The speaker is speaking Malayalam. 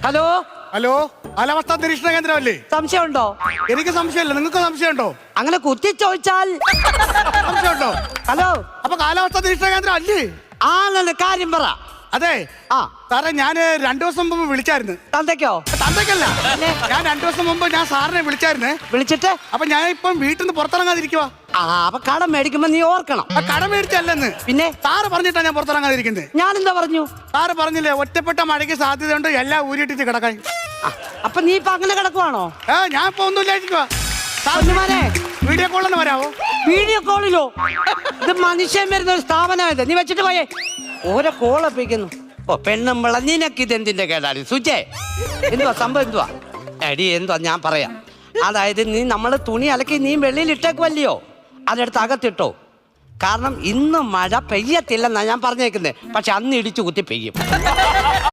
ഹലോ ഹലോ, കാലാവസ്ഥാ നിരീക്ഷണ കേന്ദ്രമല്ലേ? സംശയമുണ്ടോ? എനിക്ക് സംശയമില്ല, നിങ്ങൾക്ക് സംശയമുണ്ടോ? അങ്ങനെ കുത്തി ചോദിച്ചാൽ സംശയമുണ്ടോ? ഹലോ, അപ്പൊ കാലാവസ്ഥാ നിരീക്ഷണ കേന്ദ്രം അല്ലേ? ആണെന്ന് കാര്യം പറ. അതെ. ആ സാറേ, ഞാൻ 2 ദിവസം മുമ്പ് വിളിച്ചായിരുന്നു. തന്തയ്ക്കോ? തന്തയ്ക്കല്ല, ഞാൻ 2 ദിവസം മുമ്പ് ഞാൻ സാറിനെ വിളിച്ചായിരുന്നേ. വിളിച്ചിട്ട് അപ്പൊ ഞാൻ ഇപ്പം വീട്ടിൽ നിന്ന് പുറത്തിറങ്ങാതിരിക്കുവാ. അപ്പൊ കടം മേടിക്കുമ്പോ നീ ഓർക്കണം. കട മേടിച്ചല്ലെന്ന് പിന്നെ സാറ് പറഞ്ഞിട്ടാ ഞാൻ പുറത്തിറങ്ങാതിരിക്കുന്നത്. ഞാനെന്താ പറഞ്ഞു? സാറ് പറഞ്ഞില്ലേ ഒറ്റപ്പെട്ട മഴയ്ക്ക് സാധ്യതയുണ്ട്, എല്ലാം ഊരിട്ടിട്ട് കിടക്കാൻ. അപ്പൊ നീ ഇപ്പൊ അങ്ങനെ കിടക്കുവാണോ? ഞാൻ ഇപ്പൊ ഒന്നുമില്ലായിരിക്കുവാ. സാറിനുമാരെ വീഡിയോ കോളിന് വരാവോ? വീഡിയോ കോളിലോ? ഇത് മനുഷ്യൻ വരുന്ന ഒരു സ്ഥാപനമായത്. നീ വെച്ചിട്ട് പോയേ. ഓരോ കോളപ്പിക്കുന്നു. ഓ പെണ്ണും വിള, നിനക്ക് ഇതെന്തിന്റെ കേടാടി സുജേ? എന്തുവാ സംഭവം? എന്തുവാ എടി? എന്തുവാ ഞാൻ പറയാം. അതായത് നീ നമ്മള് തുണി അലക്കി നീ വെളിയിൽ ഇട്ടേക്കുവല്ലയോ, അതെടുത്ത് അകത്തിട്ടോ. കാരണം ഇന്ന് മഴ പെയ്യത്തില്ലെന്നാ ഞാൻ പറഞ്ഞേക്കുന്നത്. പക്ഷെ അന്ന് ഇടിച്ചു കുത്തി പെയ്യും.